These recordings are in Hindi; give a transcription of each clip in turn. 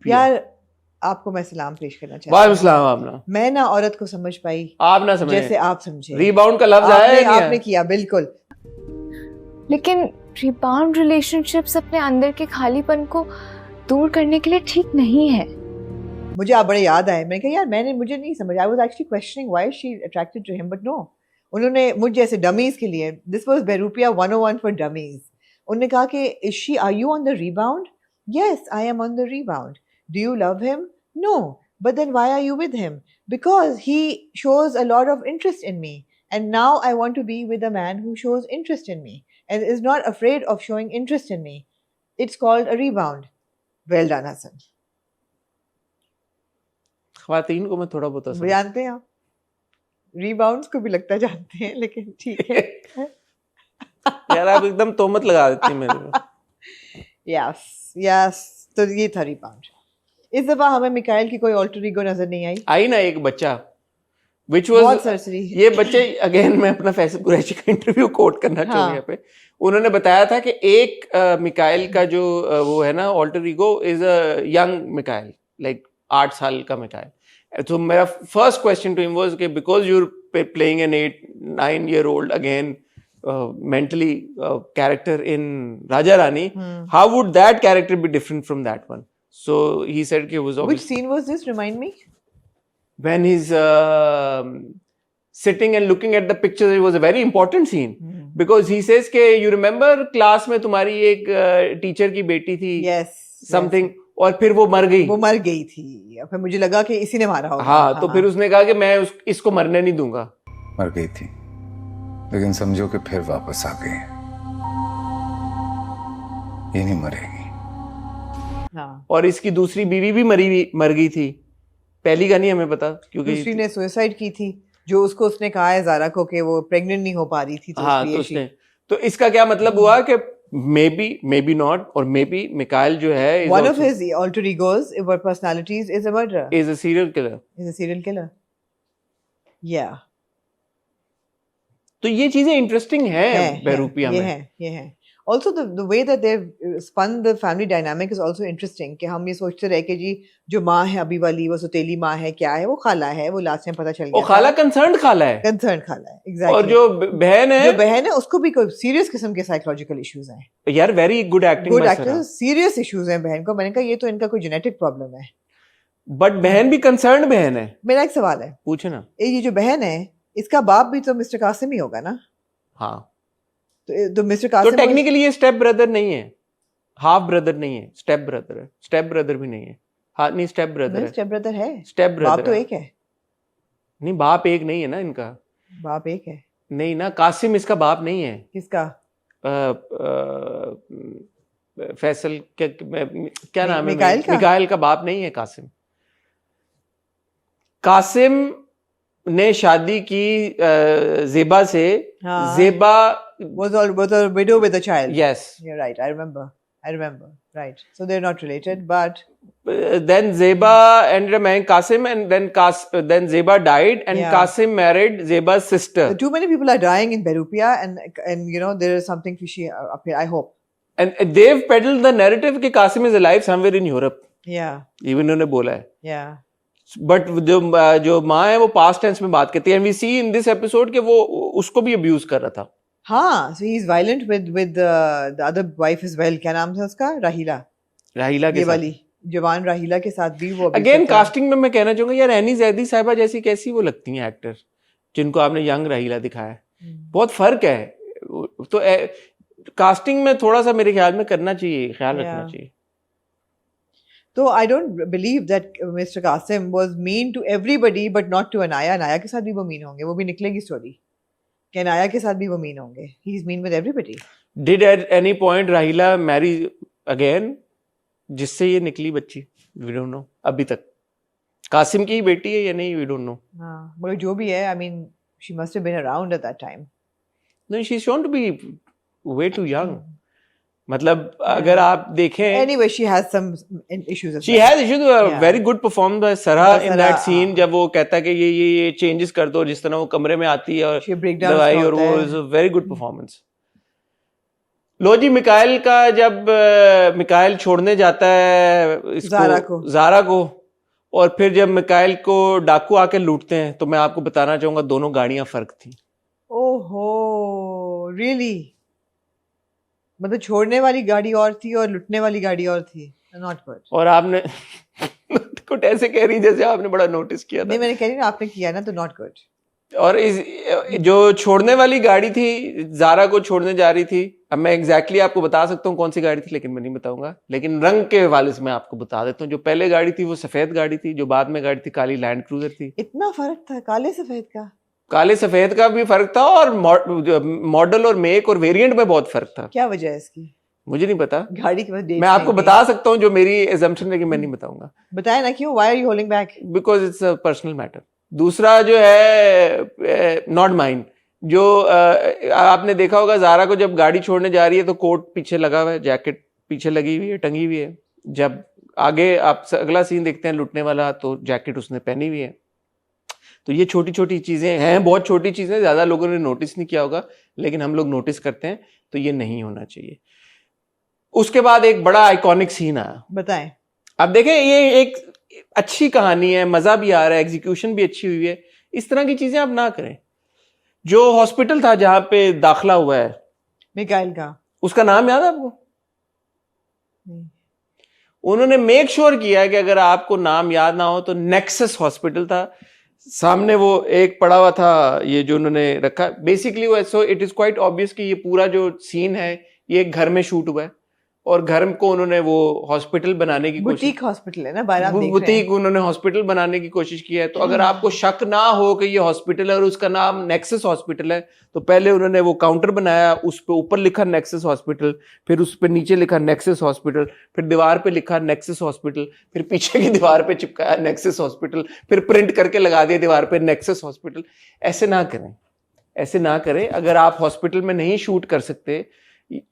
यार आपको मैं सलाम पेश करना चाहती वालेकुम सलाम। आपने मैं ना औरत को समझ पाई आप ना समझे जैसे आप समझे। रीबाउंड का लफ्ज आया है आपने किया बिल्कुल। लेकिन रिबाउंड रिलेशनशिप्स अपने अंदर के खालीपन को दूर करने के लिए ठीक नहीं है। मुझे आप बड़े याद आए, मैंने कहा यार मुझे नहीं समझ, I was actually questioning why she attracted to him, but no, उन्होंने मुझ जैसे डमीज के लिए, दिस वाज बेरूपिया 101 फॉर डमीज। उन्होंने कहा कि is she, are you on the rebound? Yes I am on the rebound. Do you love him? No, but then why are you with him? Because he shows a lot of interest in me and now I want to be with a man who shows interest in me and is not afraid of showing interest in me. It's called a rebound. Well done, Hassan. ख्वातीन को मैं थोड़ा बहुत जानते हैं आप, रीबाउंड्स को भी लगता जानते हैं, लेकिन ठीक है। यार आप एकदम तोहमत लगा देती हैं मेरे पे। यस, तो ये था रीबाउंड। इस दफा हमें मिकाइल की कोई ऑल्टर ईगो नजर नहीं आई ना एक बच्चा Which was, बहुत सरसरी। ये बच्चे अगेन मैं अपना फैसल कुरैशी का इंटरव्यू कोट करना चाहूंगा यहाँ पे। उन्होंने बताया था कि एक मिकाइल का जो वो है ना alter ego is a young Mikail, like 8 साल का मिकाइल। तो मेरा first question to him was कि because you are playing an 8-9 year old again mentally character in Raja Rani, how would that character be different from that one? So he said कि was Which scene was this? Remind me. When he's sitting and looking at the pictures, it was a very important scene because he says कि you remember class में तुम्हारी एक टीचर की बेटी थी, something, और फिर वो मर गई थी, फिर मुझे लगा कि इसी ने मारा होगा। हाँ, तो फिर उसने कहा कि मैं इसको मरने नहीं दूंगा। मर गई थी, लेकिन समझो कि फिर वापस आ गई, ये नहीं मरेगी। हाँ। और इसकी दूसरी बीवी भी मर गई थी, पहली का नहीं हमें पता, क्योंकि दूसरी ने सुसाइड की थी, जो उसने कहा है ज़ारा को कि वो प्रेग्नेंट नहीं हो पा रही थी, तो हाँ, तो इसका क्या मतलब हुआ कि मे बी नॉट, और मे बी मिकाइल जो है one of his alter egos or personalities is a murderer, is a serial killer. Yeah. तो ये चीजें इंटरेस्टिंग है बेरूपिया में। ये है। Also the way that they've spun the family dynamic is also interesting, कि हम ये सोचते रहे कि जी जो माँ है अभी वाली, वो सौतेली माँ है, क्या है वो खाला है, वो लास्ट में पता चल गया। वो खाला कंसर्न खाला है, exactly। और जो बहन है उसको भी कोई सीरियस किस्म के साइकोलॉजिकल इश्यूज हैं। यार very good acting, serious issues हैं बहन को। मैंने कहा ये तो इनका कोई जेनेटिक प्रॉब्लम है, बट बहन भी कंसर्न बहन है। मेरा एक सवाल है, पूछे ना। ये जो बहन है, इसका बाप भी तो मिस्टर कासिम ही होगा ना? हाँ, तो मिस्टर कासिम तो टेक्निकली ये स्टेप ब्रदर नहीं है, हाफ ब्रदर नहीं है, स्टेप ब्रदर है। स्टेप ब्रदर भी नहीं है, हाँ नहीं स्टेप ब्रदर है। स्टेप ब्रदर है, स्टेप ब्रदर बाप तो एक है। नहीं, बाप एक नहीं है ना इनका। बाप एक है नहीं ना, कासिम इसका बाप नहीं है। किसका? फैसल क्या नाम है? मिकाइल का बाप नहीं है कासिम। कासिम ने शादी की ज़ेबा से। Zeba was a widow with a child. Yes, you're right. I remember. Right. So they're not related, but then Zeba ended up marrying Qasim, and then Zeba died, and Qasim married Zeba's sister. So too many people are dying in Berupia, and you know there is something fishy up here. I hope. And they've peddled the narrative कि Qasim is alive somewhere in Europe. Yeah. Even उन्होंने बोला है. Yeah. बट जो माँ है वो पास्ट टेंस में बात करती है, and we see in this episode कि वो उसको भी अब्यूज कर रहा था। हाँ, so he is violent with the other wife as well. क्या नाम था उसका? राहिला के वाली जवान राहिला के साथ भी वो। अगेन कास्टिंग में मैं कहना चाहूंगा यार, एनी जैदी साहिबा जैसी कैसी वो लगती हैं एक्टर जिनको आपने यंग राहिला दिखाया है, बहुत फर्क है। तो कास्टिंग में थोड़ा सा मेरे ख्याल में करना चाहिए, ख्याल रखना चाहिए। तो I don't believe that Mr. Qasim was mean to everybody but not to Anaya. Anaya के साथ भी वो mean होंगे, वो भी निकलेगी स्टोरी कि Anaya के साथ भी वो mean होंगे। He is mean with everybody. Did at any point Rahila marry again? जिससे ये निकली बच्ची, we don't know अभी तक। कासिम की ही बेटी है या नहीं, we don't know। हाँ, मगर जो भी है, I mean, she must have been around at that time. No, she's shown to be way too young. मतलब अगर आप देखें, anyway she has some issues as she well. has issues. Very good performed by Sarah in that scene, जब वो कहता है कि ये changes कर दो, जिस तरह वो कमरे में आती है और दवाई, और वो is a very good performance. लो जी, मिकाइल का जब मिकाइल छोड़ने जाता है इसको ज़ारा को और फिर जब मिकाइल को डाकू आके लूटते हैं, तो मैं आपको बताना चाहूंगा दोनों गाड़ियां फर्क थी। ओहो, रियली? मतलब छोड़ने वाली गाड़ी और थी और लुटने वाली गाड़ी और थी। Not good. और आपने कुछ ऐसे कह रही जैसे आपने बड़ा नोटिस किया था। नहीं, मैंने कह रही ना, आपने किया ना, तो नॉट गुड। और इस जो छोड़ने वाली गाड़ी थी, ज़ारा को छोड़ने जा रही थी, अब मैं एग्जैक्टली आपको बता सकता हूँ कौन सी गाड़ी थी, लेकिन मैं नहीं बताऊंगा। लेकिन रंग के हवाले से मैं आपको बता देता हूँ। जो पहले गाड़ी थी वो सफेद गाड़ी थी, जो बाद में गाड़ी थी काली लैंड क्रूजर थी। इतना फर्क था काले सफेद का? काले सफेद का भी फर्क था और मॉडल और मेक और वेरिएंट में बहुत फर्क था। क्या वजह है इसकी? मुझे नहीं पता, गाड़ी के पास मैं आपको बता सकता हूँ जो मेरी एजम्पशन है, कि मैं नहीं बताऊंगा। बताया ना, क्यों? Why are you holding back? Because it's a personal matter. दूसरा जो है नॉट माइंड, जो आपने देखा होगा ज़ारा को जब गाड़ी छोड़ने जा रही है तो कोट पीछे लगा हुआ है, जैकेट पीछे लगी हुई है, टंगी हुई है। जब आगे आप अगला सीन देखते हैं लुटने वाला, तो जैकेट उसने पहनी हुई है। तो ये छोटी छोटी चीजें हैं, बहुत छोटी चीजें, ज्यादा लोगों ने नोटिस नहीं किया होगा, लेकिन हम लोग नोटिस करते हैं। तो ये नहीं होना चाहिए। उसके बाद एक बड़ा आइकॉनिक सीन आया। बताएं। अब देखें, ये एक अच्छी कहानी है, मजा भी आ रहा है, एग्जीक्यूशन भी अच्छी हुई है। इस तरह की चीजें आप ना करें। जो हॉस्पिटल था जहां पे दाखिला हुआ है मिकाइल का, उसका नाम याद है आपको? उन्होंने मेक श्योर किया कि अगर आपको नाम याद ना हो तो नेक्सस हॉस्पिटल था, सामने वो एक पड़ा हुआ था, ये जो उन्होंने रखा। बेसिकली वो so it is quite obvious कि ये पूरा जो सीन है ये एक घर में शूट हुआ है, और घर को उन्होंने वो हॉस्पिटल बनाने की कोशिश, बुटीक हॉस्पिटल है ना बाहर, आप देख रहे हैं। बुटीक उन्होंने हॉस्पिटल बनाने की कोशिश की है। तो अगर आपको शक ना हो कि ये हॉस्पिटल है और उसका नाम नेक्सस हॉस्पिटल है, तो पहले उन्होंने वो काउंटर बनाया, उस पे ऊपर लिखा नेक्सस हॉस्पिटल, फिर उस पे नीचे लिखा नेक्सस हॉस्पिटल, फिर दीवार पे लिखा नेक्सस हॉस्पिटल, फिर पीछे की दीवार पे चिपकाया नेक्सस हॉस्पिटल, फिर प्रिंट करके लगा दिया दीवार पे नेक्सस हॉस्पिटल। ऐसे ना करें, ऐसे ना करें। अगर आप हॉस्पिटल में नहीं शूट कर सकते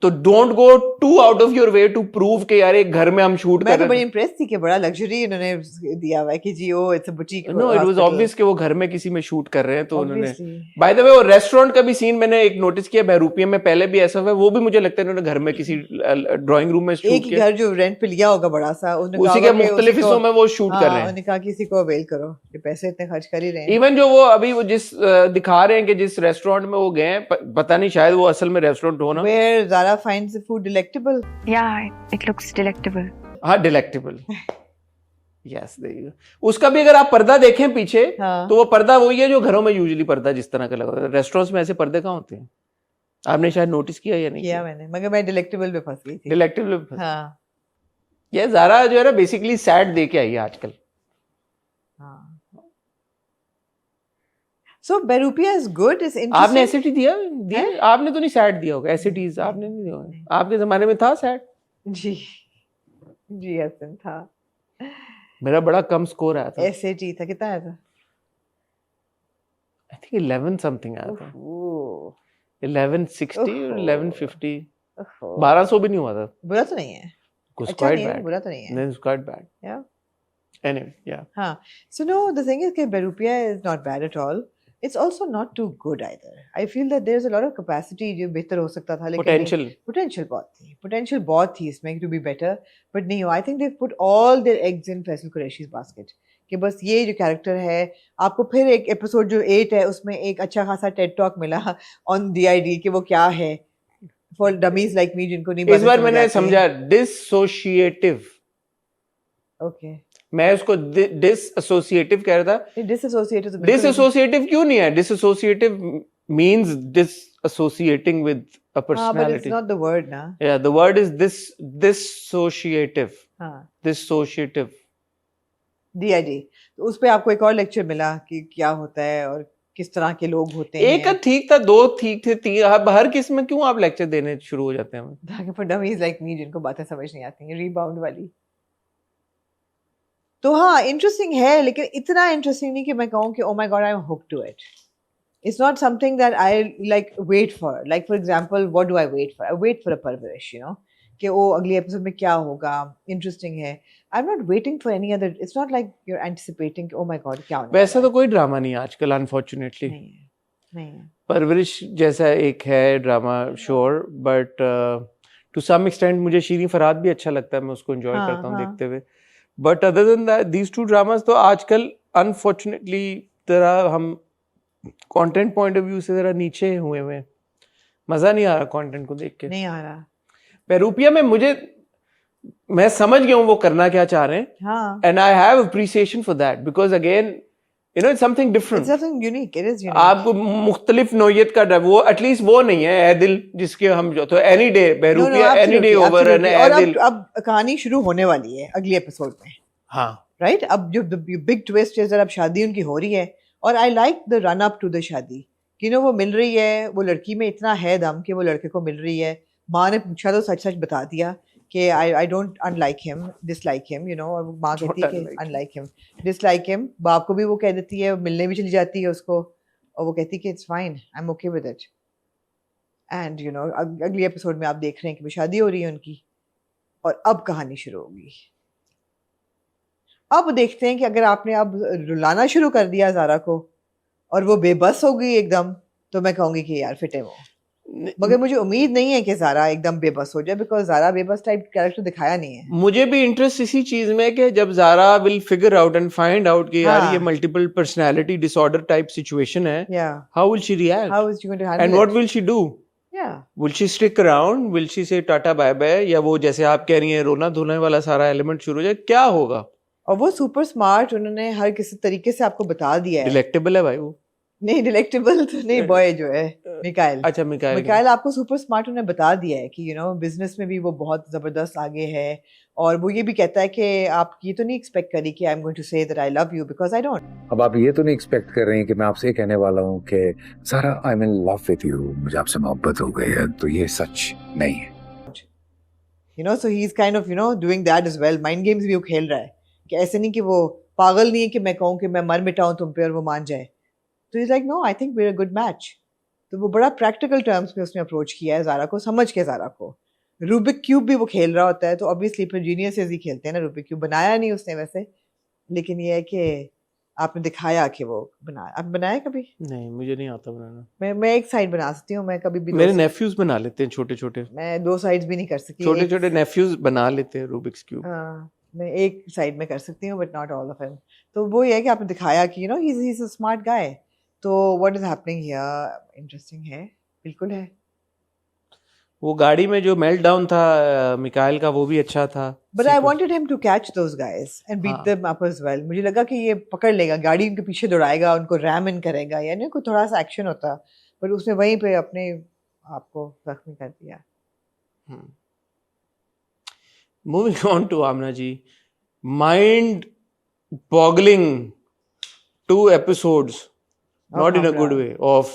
तो don't go to out of your way to prove कि यार एक घर में हम शूट कर रहे हैं। मैं तो बड़ी इम्प्रेस थी कि बड़ा लग्जरी उन्होंने दिया हुआ है कि जी oh it's a boutique. No, it was obvious कि वो घर में किसी में शूट कर रहे हैं, तो उन्होंने। Obviously. बाय द वे, वो रेस्टोरेंट का भी सीन मैंने एक नोटिस किया बहरूपिया में, पहले भी ऐसा हुआ है, वो भी मुझे लगता है इन्होंने घर में किसी ड्राइंग रूम में शूट एक ही किया। घर जो रेंट पे लिया होगा बड़ा सा, उसी के मुख्तलिफ हिस्सों में वो शूट कर रहे हैं। उन्होंने कहा किसी को अवेल करो, ये पैसे इतने खर्च कर ही रहे हैं। इवन जो वो अभी वो जिस दिखा रहे हैं कि जिस रेस्टोरेंट में वो गए हैं, पता नहीं शायद वो असल में रेस्टोरेंट हो ना, Where Zara finds the food delectable. Yeah, it looks delectable. हाँ, डिलेक्टेबल। यस, उसका भी अगर आप पर्दा देखें पीछे, हाँ. तो वो पर्दा वही है जो घरों में यूजुअली पर्दा जिस तरह का लगा। रेस्टोरेंट्स में ऐसे पर्दे कहाँ होते हैं? आपने शायद नोटिस किया या नहीं किया मैंने, मगर मैं डिलेक्टेबल पे फंस गई थी। डिलेक्टेबल। हाँ ये ज़ारा जो है ना बेसिकली सैड दे के आई है आजकल। हाँ। So Berupia is good, is interesting. आपने एसिटी दिया? आपने तो नहीं सैड दिया होगा। एसिटीज आपने नहीं दिया होगा। आपके जमाने में था सैड? जी जी, हसन था। मेरा बड़ा कम स्कोर आया था। एसएटी था, कितना आया था? आई थिंक 11 समथिंग आया था। ओह, 1160 और 1150। ओहो। 1200 भी नहीं हुआ था। बुरा तो नहीं है। It was अच्छा quite नहीं है, bad. बुरा तो नहीं है। Then it's quite bad. Yeah. Anyway, yeah. हाँ. So no, the thing is that Berupia is not bad at all. It's also not too good either. I feel that there's a lot of capacity जो बेहतर हो सकता था, लेकिन Potential. potential बहुत थी इसमें to be better, but नहीं हो. I think they've put all their eggs in Faisal Qureshi's basket. कि बस ये जो कैरेक्टर है, आपको फिर एक एपिसोड जो 8 है उसमें एक अच्छा खासा टेड टॉक मिला ऑन DID कि वो क्या है for dummies like me जिनको नहीं इस बार मैंने समझा डिसोशिएटिव। Okay. मैं उसको डिसएसोसिएटिव कह रहा था। डिसएसोसिएटिव डिसएसोसिएटिव क्यों नहीं है? डिसएसोसिएटिव मींस disassociating with a हाँ, but it's personality. not the word ना. Yeah, the word is dissociative. हाँ. Dissociative. DID. तो उस पे आपको एक और लेक्चर मिला कि क्या होता है और किस तरह के लोग होते हैं। एक ठीक था, दो ठीक थे, तीन। अब हर किस में क्यों आप लेक्चर देने शुरू हो जाते हैं? ताकि for dummies like me जिनको बातें समझ नहीं आती हैं, रीबाउंड वाली। तो हाँ, इंटरेस्टिंग है, लेकिन इतना इंटरेस्टिंग नहीं कि मैं कहूँ कि oh my god I'm hooked to it. It's not something that I like wait for. Like for example, what do I wait for? I wait for a Parvarish, you know, कि वो अगली एपिसोड में क्या होगा, इंटरेस्टिंग है। I'm not waiting for any other. It's not like you're anticipating oh my god क्या होने वाला है। वैसा तो कोई ड्रामा नहीं है आजकल, अनफॉर्चुनेटली। नहीं है। परवरिश जैसा एक है drama, sure, but to some extent मुझे शीरीन फरहाद भी अच्छा लगता है, मैं उसको एंजॉय हाँ, करता हूँ हाँ. देखते हुए. But other than that these two dramas तो आजकल अनफॉर्चुनेटली तरह हम कंटेंट पॉइंट ऑफ व्यू से जरा नीचे हुए हैं. मजा नहीं आ रहा कंटेंट को देख के. नहीं आ रहा. पेरूपिया में मैं समझ गया हूँ वो करना क्या चाह रहे हैं. हाँ. And I have appreciation for that because again you know it's something different. It's something unique. It is unique. आपको मुख्तलिफ नोयत का वो एटलीस्ट वो नहीं है ए दिल जिसके हम जो तो एनी डे No, no, बेरूपिया any day absolutely, over an absolutely. ए और दिल. अब कहानी शुरू होने वाली है अगले एपिसोड में. हाँ राइट. अब जो बिग ट्विस्ट है, अब शादी उनकी हो रही है और I like the run up to the shaadi. कि वो मिल रही है, वो लड़की में इतना है दम कि वो लड़के को मिल रही है. माँ ने पूछा तो सच सच बता दिया कि I don't unlike him, dislike him, और माँ कहती है कि अनलाइक हिम, डिसलाइक हिम. बाप को भी वो कह देती है, मिलने भी चली जाती है उसको और वो कहती है कि it's fine, I am okay with it. And अगली एपिसोड में आप देख रहे हैं कि वो शादी हो रही है उनकी और अब कहानी शुरू होगी. अब देखते हैं कि अगर आपने अब रुलाना शुरू कर दिया ज़ारा को और वो बेबस हो गई एकदम, तो मैं कहूँगी कि यार फिट है वो. मगर मुझे उम्मीद नहीं है कि ज़ारा एकदम बेबस हो जाए, बिकॉज ज़ारा बेबस टाइप कैरेक्टर दिखाया नहीं है. मुझे भी इंटरेस्ट इसी चीज में कि जब Zara will figure out and find out कि यार हाँ. ये multiple personality disorder type situation है, या how will she react how is she going to and handle what it. Will she do. या will she stick around, will she say tata bye bye, या वो जैसे आप कह रही हैं रोना धोने वाला सारा एलिमेंट शुरू हो जाए, क्या होगा. और वो सुपर स्मार्ट, उन्होंने हर किसी तरीके से आपको बता दिया है. डिलेक्टेबल है भाई वो. नहीं डिलेक्टेबल तो नहीं, बॉय जो है मिकाइल. अच्छा मिकाइल आपको सुपर स्मार्ट उन्होंने बता दिया है कि बिजनेस में भी वो बहुत जबरदस्त आगे है. और वो ये भी कहता है कि आप ये तो नहीं एक्सपेक्ट करी कि I am going to say that I love you, because I don't. अब आप ये तो नहीं एक्सपेक्ट कर रहे हैं कि मैं आपसे कहने वाला हूँ कि सारा I am in love with you, मुझे आपसे मोहब्बत हो गई है, तो ये सच नहीं है. So he is kind of doing that as well. Mind games भी वो खेल रहा है कि ऐसे नहीं कि वो पागल नहीं है कि मैं कहूँ कि मैं मर मिटाऊं तुम पे और वो मान जाए. तो is like no, I think we are a good match. तो वो बड़ा प्रैक्टिकल टर्म्स में उसने अप्रोच किया है ज़ारा को, समझ के ज़ारा को. रूबिक क्यूब भी वो खेल रहा होता है, तो ऑब्वियसली फिर जीनियसेस ही खेलते हैं ना. रूबिक क्यूब बनाया नहीं उसने वैसे, लेकिन ये है कि आपने दिखाया कि वो बनाया. आप बनाया कभी? नहीं, मुझे नहीं आता बनाना. मैं एक साइड बना सकती हूँ, मैं कभी भी मेरे नेफ्यूज बना लेते हैं छोटे छोटे. मैं दो साइड्स भी नहीं कर सकती. छोटे छोटे नेफ्यूज बना लेते हैं रूबिक्स क्यूब. हाँ, मैं एक साइड में कर सकती हूँ but not all of him. तो वो ये है कि आपने दिखाया कि he is a smart guy. तो what is happening here interesting है, बिल्कुल है. वो गाड़ी में जो मेल्ट डाउन था मिकाइल का, वो भी अच्छा था. But I wanted him to catch those guys and beat हाँ. Them up as well. मुझे लगा कि ये पकड़ लेगा, गाड़ी उनके पीछे दौड़ाएगा, उनको रैम इन करेगा, यानी कोई थोड़ा सा एक्शन होता. पर उसने वहीं पे अपने आप को जख्मी कर दिया. Moving on to Aamna ji, mind boggling 2 episodes, not in a good way, of